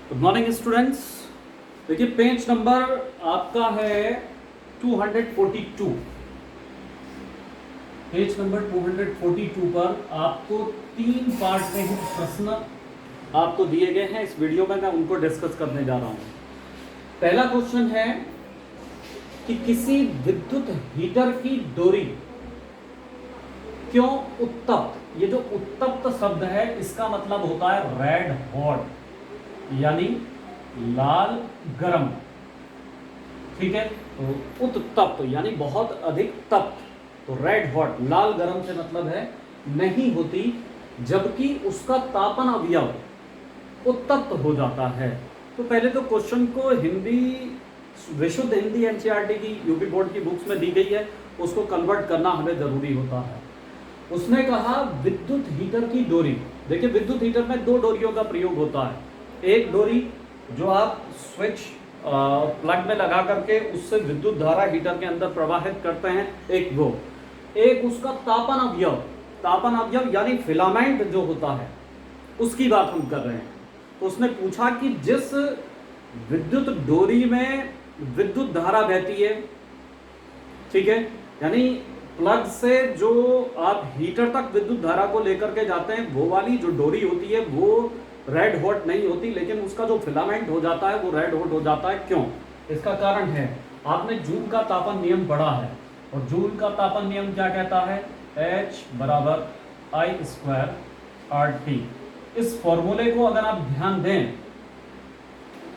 Good morning students. देखिए page number आपका है 242। पेज नंबर 242 पर आपको 3 पार्ट में प्रश्न आपको दिए गए हैं। इस वीडियो में मैं उनको डिस्कस करने जा रहा हूं। पहला क्वेश्चन है कि किसी विद्युत हीटर की डोरी क्यों उत्तप्त। ये जो उत्तप्त शब्द है इसका मतलब होता है रेड हॉट, यानी लाल गरम। ठीक है, तो उत्तप्त यानी बहुत अधिक तप्त। तो रेड हॉट लाल गरम से मतलब है नहीं होती, जबकि उसका तापन अवयव उत्तप्त हो जाता है। तो पहले तो क्वेश्चन को हिंदी, विशुद्ध हिंदी एनसीईआरटी की यूपी बोर्ड की बुक्स में दी गई है, उसको कन्वर्ट करना हमें जरूरी होता है। उसने कहा विद्युत हीटर की डोरी। देखिए विद्युत हीटर में 2 डोरियों का प्रयोग होता है। एक डोरी जो आप स्विच प्लग में लगा करके उससे विद्युत धारा हीटर के अंदर प्रवाहित करते हैं, एक उसका तापन अवयव यानी फिलामेंट जो होता है उसकी बात हम कर रहे हैं। तो उसने पूछा कि जिस विद्युत डोरी में विद्युत धारा बहती है, ठीक है, यानी प्लग से जो आप हीटर तक विद्युत धारा को लेकर के जाते हैं, वो वाली जो डोरी होती है वो रेड हॉट नहीं होती, लेकिन उसका जो फिलामेंट हो जाता है वो रेड हॉट हो जाता है। क्यों? इसका कारण है, आपने जूल का तापन नियम पढ़ा है, और जूल का तापन नियम क्या कहता है? H बराबर I स्क्वायर RT। इस फॉर्मूले को अगर आप ध्यान दें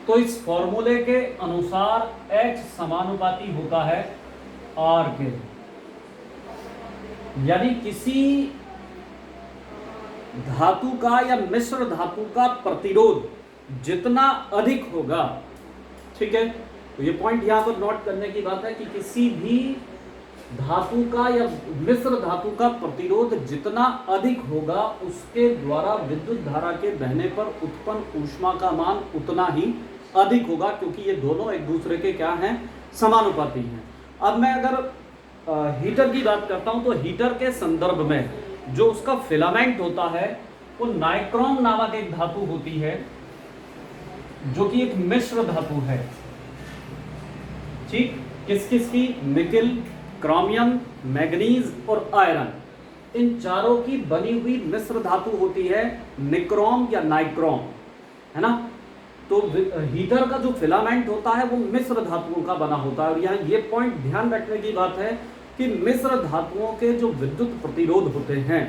तो इस फॉर्मूले के अनुसार H समानुपाती होता है R के, यानी किसी धातु का या मिश्र धातु का प्रतिरोध जितना अधिक होगा, ठीक है, तो ये पॉइंट यहां पर नोट करने की बात है कि किसी भी धातु का या मिश्र धातु का प्रतिरोध जितना अधिक होगा उसके द्वारा विद्युत धारा के बहने पर उत्पन्न ऊष्मा का मान उतना ही अधिक होगा, क्योंकि ये दोनों एक दूसरे के क्या हैं? समानुपाती हैं। अब मैं अगर हीटर की बात करता हूं तो हीटर के संदर्भ में जो उसका फिलामेंट होता है वो नाइक्रोम नामक एक धातु होती है, जो कि एक मिश्र धातु है। ठीक, किस किस की? निकिल, क्रोमियम, मैग्नीज और आयरन, इन चारों की बनी हुई मिश्र धातु होती है निक्रोम या नाइक्रोम, है ना। तो हीटर का जो फिलामेंट होता है वो मिश्र धातुओं का बना होता है। और यहाँ ये पॉइंट ध्यान रखने की बात है कि मिश्र धातुओं के जो विद्युत प्रतिरोध होते हैं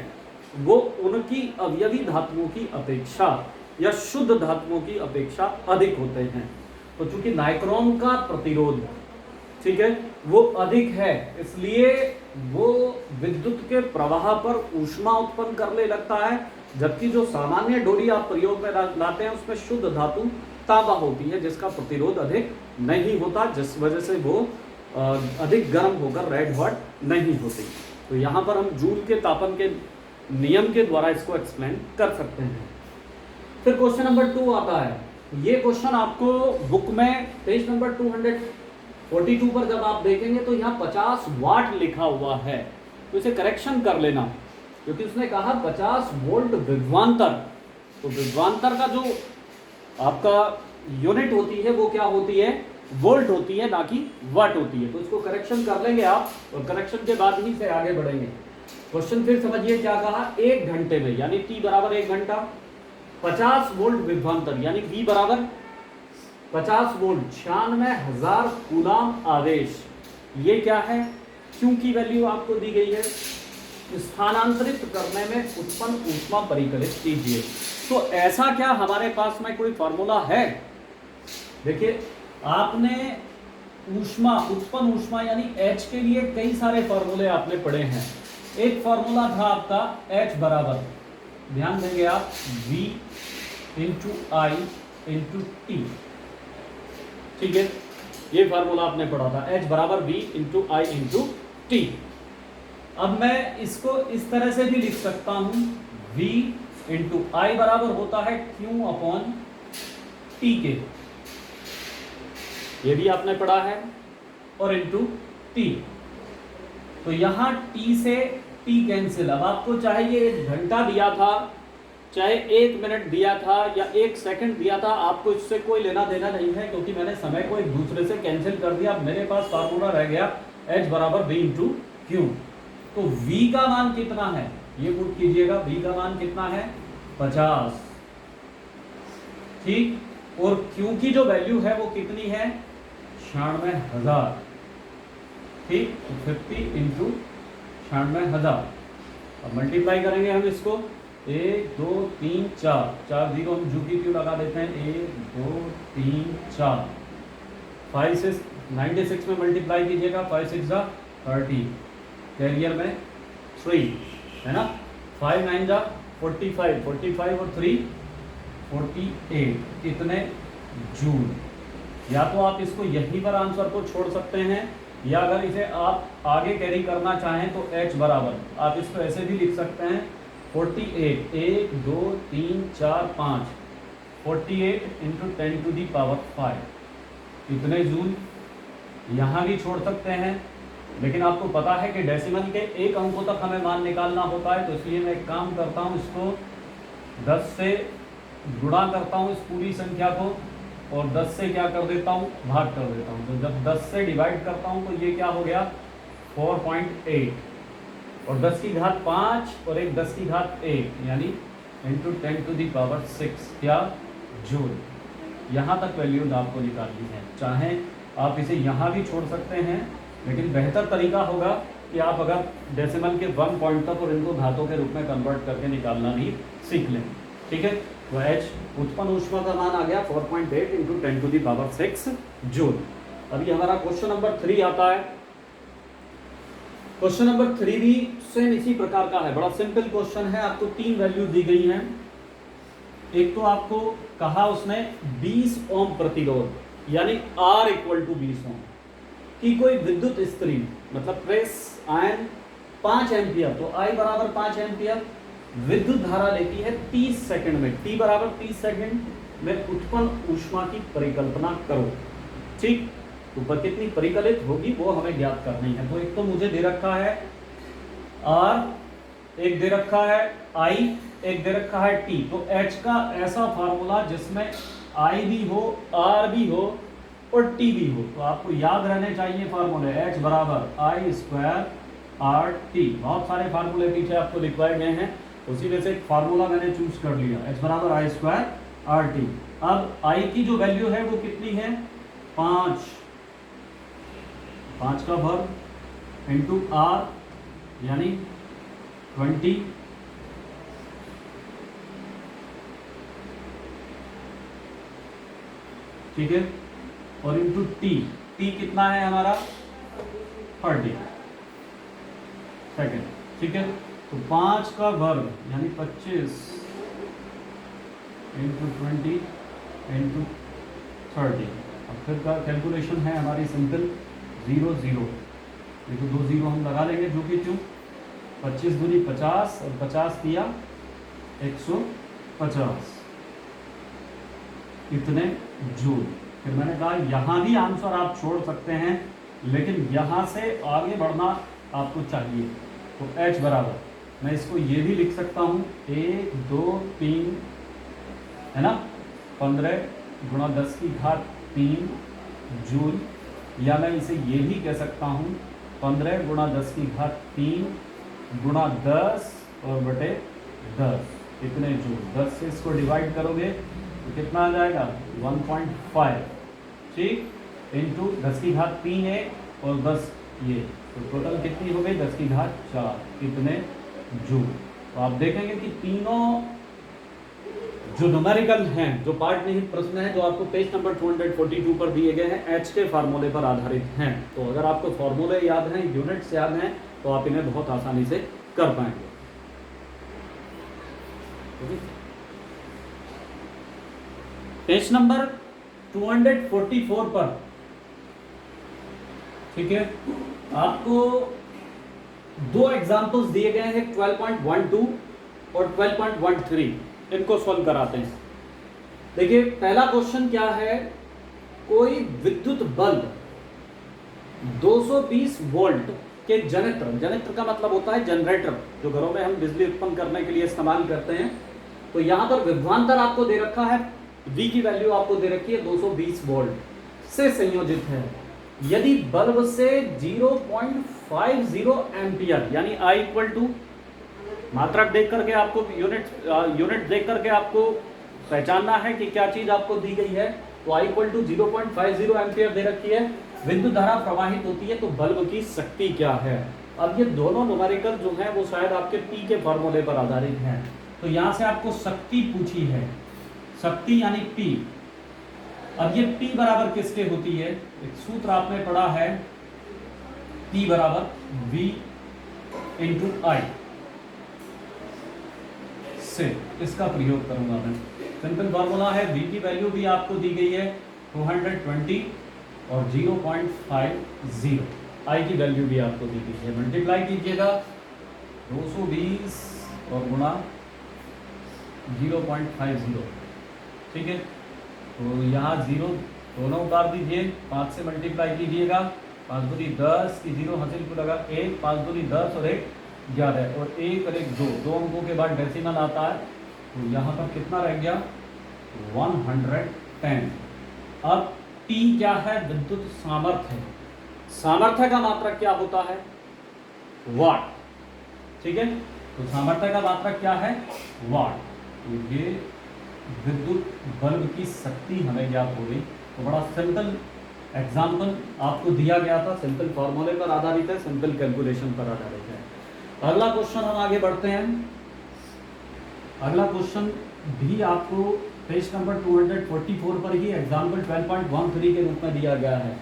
वो उनकी अवयवी धातुओं की अपेक्षा या शुद्ध धातुओं की अपेक्षा अधिक होते हैं। तो चूंकि नाइक्रोम का प्रतिरोध, ठीक है, वो अधिक है, इसलिए वो विद्युत के प्रवाह पर ऊष्मा उत्पन्न करने लगता है, जबकि जो सामान्य डोरी आप प्रयोग में लाते हैं उसमें शुद्ध धातु तांबा होती है, जिसका प्रतिरोध अधिक नहीं होता, जिस वजह से वो अधिक गर्म होकर रेड हॉट नहीं होती। तो यहाँ पर हम जूल के तापन के नियम के द्वारा इसको एक्सप्लेन कर सकते हैं। फिर क्वेश्चन नंबर 2 आता है। ये क्वेश्चन आपको बुक में पेज नंबर 242 पर जब आप देखेंगे तो यहाँ 50 वाट लिखा हुआ है, तो इसे करेक्शन कर लेना, क्योंकि उसने कहा 50 वोल्ट विभवांतर। तो विभवांतर का जो आपका यूनिट होती है वो क्या होती है? वोल्ट होती है, ना कि वाट होती है। तो इसको करेक्शन कर लेंगे आप, और करेक्शन के बाद ही से आगे बढ़ेंगे। क्वेश्चन फिर समझिए क्या कहा? 1 घंटे में, यानी T बराबर 1 घंटा, 50 वोल्ट विभवांतर यानी V बराबर 50 वोल्ट, 96,000 कूलाम आवेश। ये क्या है? Q की वैल्यू आपको दी गई है, स्थानांतरित करने में उत्पन्न ऊष्मा परिकलित कीजिए। तो ऐसा क्या हमारे पास में कोई फॉर्मूला है? देखिए आपने ऊष्मा, उत्पन्न ऊष्मा यानी H के लिए कई सारे फॉर्मूले आपने पढ़े हैं। एक फॉर्मूला था आपका H बराबर, ध्यान देंगे आप, V into I into T, ठीक है, ये फार्मूला आपने पढ़ा था, H बराबर V into I into T। अब मैं इसको इस तरह से भी लिख सकता हूं, V इंटू I बराबर होता है Q अपॉन T के, ये भी आपने पढ़ा है, और इंटू T। तो यहां T से T कैंसिल। अब आपको चाहिए 1 घंटा दिया था, चाहे 1 मिनट दिया था या 1 सेकंड दिया था, आपको इससे कोई लेना देना नहीं है, क्योंकि मैंने समय को एक दूसरे से कैंसिल कर दिया। अब मेरे पास फार्मूला रह गया H बराबर V इंटू क्यू। तो V का मान कितना है ये पुट कीजिएगा। V का मान कितना है 50, ठीक। और Q की जो वैल्यू है वो कितनी है 96,000, ठीक। तो 50 इंटू 96,000। अब मल्टीप्लाई करेंगे हम इसको, 1 2 3 4, 4 जीरो हम जू की क्यू लगा देते हैं, 1 2 3 4, 5 से 96 में मल्टीप्लाई कीजिएगा, 5 6 जा 30, कैरियर में 3 है ना, 5 9 जा 45, 45 और 3 48, कितने जूल। या तो आप इसको यहीं पर आंसर को छोड़ सकते हैं, या अगर इसे आप आगे कैरी करना चाहें तो H बराबर आप इसको ऐसे भी लिख सकते हैं 48, 1 2 3 4 5, 48 इंटू 10 टू दी पावर 5, कितने जूल। यहाँ भी छोड़ सकते हैं, लेकिन आपको पता है कि डेसिमल के एक अंकों तक हमें मान निकालना होता है, तो इसलिए मैं एक काम करता हूँ, इसको 10 से गुणा करता हूँ इस पूरी संख्या को, और 10 से क्या कर देता हूँ भाग कर देता हूँ। तो जब 10 से डिवाइड करता हूँ तो ये क्या हो गया 4.8, और 10 की घात 5 और एक 10 की घात 1, यानी इंटू 10 टू दी पावर 6 क्या जूल। यहाँ तक वैल्यू आपको निकालनी है। चाहे आप इसे यहाँ भी छोड़ सकते हैं, लेकिन बेहतर तरीका होगा कि आप अगर डेसिमल के 1 पॉइंट तक और इनको घातों के रूप में कन्वर्ट करके निकालना भी सीख लें, ठीक है। तो H उत्पन्न ऊष्मा का मान आ गया 4.8 into 10 to the power 6 joule. अभी हमारा क्वेश्चन नंबर 3 आता है। क्वेश्चन नंबर 3 भी सेम इसी प्रकार का है, बड़ा सिंपल क्वेश्चन है। आपको 3 वैल्यू दी गई हैं। एक तो आपको कहा उसने 20 ओम प्रतिरोध यानी R इक्वल टू 20 ओम की कोई विद्युत स्त्री, मतलब प्रेस आयन 5 एम्पियर, तो I बराबर 5 एम्पियर विद्युत धारा लेती है 30 सेकंड में, T बराबर 30 सेकंड में उत्पन्न ऊष्मा की परिकल्पना करो, ठीक। ऊपर कितनी परिकलित होगी वो हमें ज्ञात करनी है। तो एक तो मुझे दे रखा है R, एक दे रखा है I, एक दे रखा है T। तो H का ऐसा फार्मूला जिसमें I भी हो, R भी हो और T भी हो, तो आपको याद रहने चाहिए फार्मूले। H बराबर I स्क्वायर RT। बहुत सारे फार्मूले पीछे आपको लिखवाए गए हैं, उसी में से एक फार्मूला मैंने चूज कर लिया, H बराबर I स्क्वायर RT। अब I की जो वैल्यू है वो कितनी है 5, 5 का वर्ग इंटू R यानी 20, ठीक है, और इंटू T कितना है हमारा 30 सेकेंड, ठीक है। तो 5 का वर्ग यानी 25 इंटू 20 इंटू 30। अब फिर का कैलकुलेशन है हमारी सिंपल 0 0, देखो 2 0 हम लगा लेंगे जो कि क्यों, 25 दूनी 50 और 50 किया 150, इतने जूल। फिर मैंने कहा यहाँ भी आंसर आप छोड़ सकते हैं, लेकिन यहाँ से आगे बढ़ना आपको चाहिए। तो H बराबर मैं इसको ये भी लिख सकता हूँ 1 2 3 है ना, 15 गुणा 10 की घात 3 जूल, या मैं इसे ये भी कह सकता हूँ 15 गुणा 10 की घात 3 गुणा 10 और बटे 10, कितने जूल। 10 से इसको डिवाइड करोगे तो कितना आ जाएगा 1.5, ठीक, इंटू 10 की घात 3 है और 10 ये, तो टोटल कितनी हो गई 10 की घात 4, कितने जूल। तो आप देखेंगे कि तीनों जो न्यूमेरिकल हैं, जो पार्ट निहित प्रश्न है जो आपको पेज नंबर 242 पर दिए गए हैं, H के फार्मूले पर आधारित हैं। तो अगर आपको फार्मूले याद हैं, यूनिट्स याद हैं, तो आप इन्हें बहुत आसानी से कर पाएंगे। पेज नंबर 244 पर, ठीक है, आपको 2 एग्जाम्पल्स दिए गए हैं 12.12 और 12.13, इनको सॉल्व कराते हैं। देखिए पहला क्वेश्चन क्या है, कोई विद्युत बल्ब 220 वोल्ट के जनित्र का मतलब होता है जनरेटर, जो घरों में हम बिजली उत्पन्न करने के लिए इस्तेमाल करते हैं, तो यहाँ पर विभवांतर आपको दे रखा है, V की वैल्यू आपको दे रखी है 220 वोल्ट से संयोजित है। यदि बल्ब से 0.50 एम्पियर यानी I इक्वल टू मात्रक देख करके आपको यूनिट देख करके आपको पहचानना है कि क्या चीज आपको दी गई है। तो I इक्वल टू 0.50 एम्पियर दे रखी है, विद्युत धारा प्रवाहित होती है, तो बल्ब की शक्ति क्या है। अब ये दोनों न्यूमेरिकल जो हैं वो शायद आपके P के फॉर्मूले पर आधारित हैं। तो यहाँ से आपको शक्ति पूछी है, शक्ति यानी P। अब ये P बराबर किसके होती है, एक सूत्र आपने पढ़ा है, P बराबर V इंटू I से इसका प्रयोग करूंगा मैं। सिंपल फॉर्मूला है, V की वैल्यू भी आपको दी गई है 220 और 0.50, I की वैल्यू भी आपको दी गई है। मल्टीप्लाई कीजिएगा 220 और गुणा 0.50, ठीक है। तो यहाँ 0 दोनों उतार दीजिए, 5 से मल्टीप्लाई कीजिएगा, 5 दूनी 10 की 0 हासिल को लगा 1, 5 दूनी 10 और 1 11 और 1 और 1 2, 2 अंकों के बाद डेसिमल आता है। तो यहाँ पर कितना रह गया 110। अब T क्या है, विद्युत सामर्थ्य। सामर्थ्य का मात्रक क्या होता है, वाट, ठीक है। तो सामर्थ्य का मात्रक क्या है, वाट। तो ये विद्युत बल्ब की शक्ति हमें ज्ञात हो गई। तो बड़ा सिंपल एग्जाम्पल आपको दिया गया था, सिंपल फॉर्मूले पर आधारित है, सिंपल कैलकुलेशन पर आधारित है। अगला क्वेश्चन हम आगे बढ़ते हैं। अगला क्वेश्चन भी आपको पेज नंबर 244 पर ही एग्जाम्पल 12.13 के रूप में दिया गया है।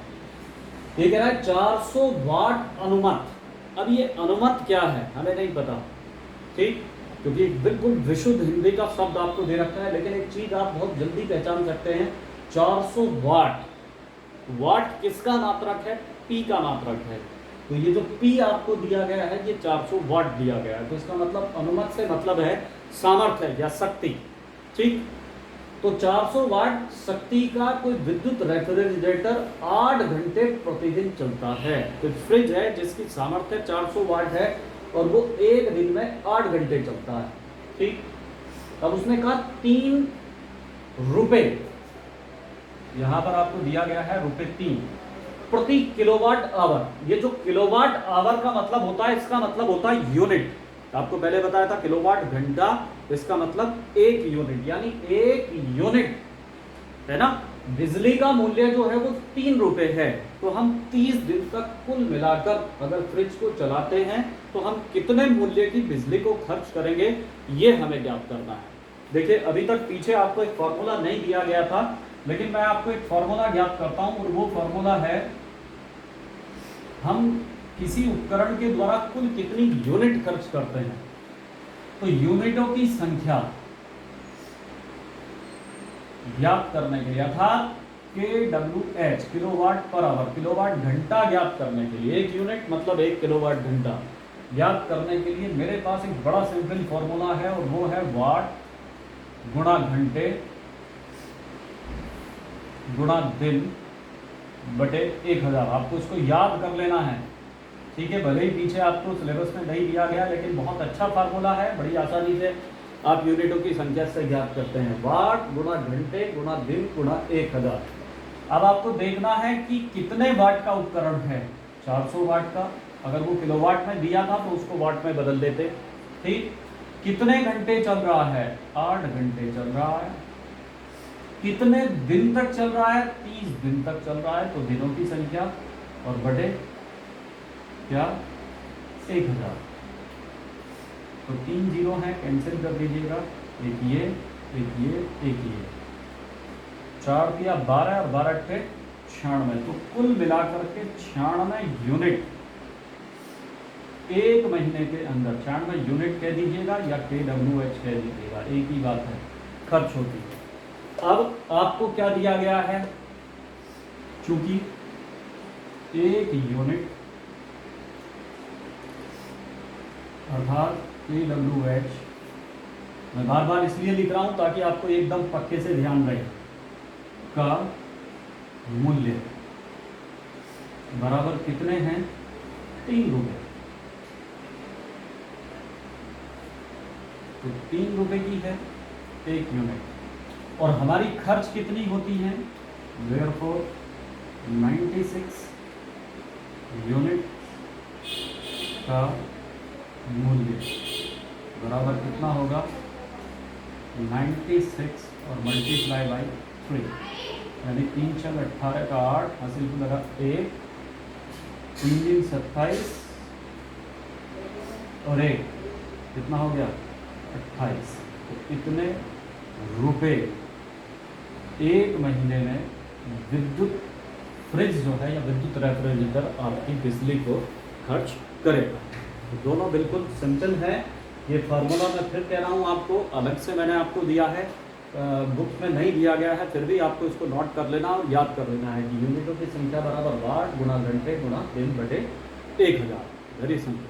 ये कह रहा है 400 वाट अनुमत। अब ये अनुमत क्या है हमें नहीं पता, ठीक, क्योंकि बिल्कुल विशुद्ध हिंदी का शब्द आपको दे रखा है। लेकिन एक चीज आप बहुत जल्दी पहचान सकते हैं, 400 वाट, वाट किसका मात्रक है, P का मात्रक है। तो ये जो P आपको दिया गया है ये 400 वाट दिया गया है। तो इसका मतलब अनुमत से मतलब है सामर्थ्य या शक्ति, ठीक। तो 400 वाट शक्ति का कोई विद्युत रेफ्रिजरेटर 8 घंटे प्रतिदिन चलता है। तो फ्रिज है जिसकी सामर्थ्य 400 वाट है और वो एक दिन में 8 घंटे चलता है, ठीक। अब उसने कहा 3 रुपए, यहां पर आपको दिया गया है ₹3 प्रति किलोवाट आवर। ये जो किलोवाट आवर का मतलब होता है, इसका मतलब होता है यूनिट। आपको पहले बताया था किलोवाट घंटा, इसका मतलब एक यूनिट, यानी एक यूनिट है ना। बिजली का मूल्य जो है वो 3 रुपए है। तो हम 30 दिन तक कुल मिलाकर अगर फ्रिज को चलाते हैं तो हम कितने मूल्य की बिजली को खर्च करेंगे, ये हमें ज्ञात करना है। देखिए अभी तक पीछे आपको एक फॉर्मूला नहीं दिया गया था, लेकिन मैं आपको एक फॉर्मूला ज्ञात करता हूं और वो फॉर्मूला है, हम किसी उपकरण के द्वारा कुल कितनी यूनिट खर्च करते हैं। तो यूनिटों की संख्या ज्ञात करने के लिए, अर्थात kWh kilowatt per hour, kilowatt घंटा ज्ञात करने के लिए, एक यूनिट मतलब 1 किलोवाट घंटा ज्ञात करने के लिए मेरे पास एक बड़ा सिंपल फॉर्मूला है और वो है वाट गुणा घंटे गुणा दिन बटे 1000। आपको इसको याद कर लेना है, ठीक है। भले ही पीछे आपको सिलेबस में नहीं दिया गया, लेकिन बहुत अच्छा फार्मूला है, बड़ी आसानी से आप यूनिटों की संख्या से ज्ञात करते हैं। वाट गुणा घंटे गुणा दिन गुणा 1000। अब आपको देखना है कि कितने वाट का उपकरण है, 400 वाट का। अगर वो किलोवाट में दिया था तो उसको वाट में बदल देते, ठीक। कितने घंटे चल रहा है, 8 घंटे चल रहा है। कितने दिन तक चल रहा है, 30 दिन तक चल रहा है। तो दिनों की संख्या और बटे क्या 1000। तो 3 जीरो हैं, कैंसिल कर दीजिएगा, एक ये एक ये एक ये, 4 दिया 12 और 12 टे 96। तो कुल मिलाकर के 96 यूनिट एक महीने के अंदर, 96 यूनिट कह दीजिएगा या kWh कह दीजिएगा, एक ही बात है, खर्च होती है। अब आपको क्या दिया गया है, चूंकि एक यूनिट अर्थात kWh, मैं बार बार इसलिए लिख रहा हूं ताकि आपको एकदम पक्के से ध्यान रहे, का मूल्य बराबर कितने हैं, 3 रुपए। तो 3 रुपए की है 1 यूनिट। और हमारी खर्च कितनी होती है, देयरफॉर 96 यूनिट का मूल्य बराबर कितना होगा, 96 और मल्टीप्लाई बाई 3, यानी 3 4 18 का 8 हासिल को लगा 1, 3 दिन 27 और 1 कितना हो गया 28। तो इतने रुपए एक महीने में विद्युत फ्रिज जो है या विद्युत रेफ्रिजरेटर आपकी बिजली को खर्च करेगा। तो दोनों बिल्कुल सिंपल है। ये फार्मूला मैं फिर कह रहा हूँ आपको, अलग से मैंने आपको दिया है, बुक में नहीं दिया गया है, फिर भी आपको इसको नोट कर लेना और याद कर लेना है कि यूनिटों की संख्या बराबर वाट गुणा घंटे गुणा दिन बटे 1000। Very simple.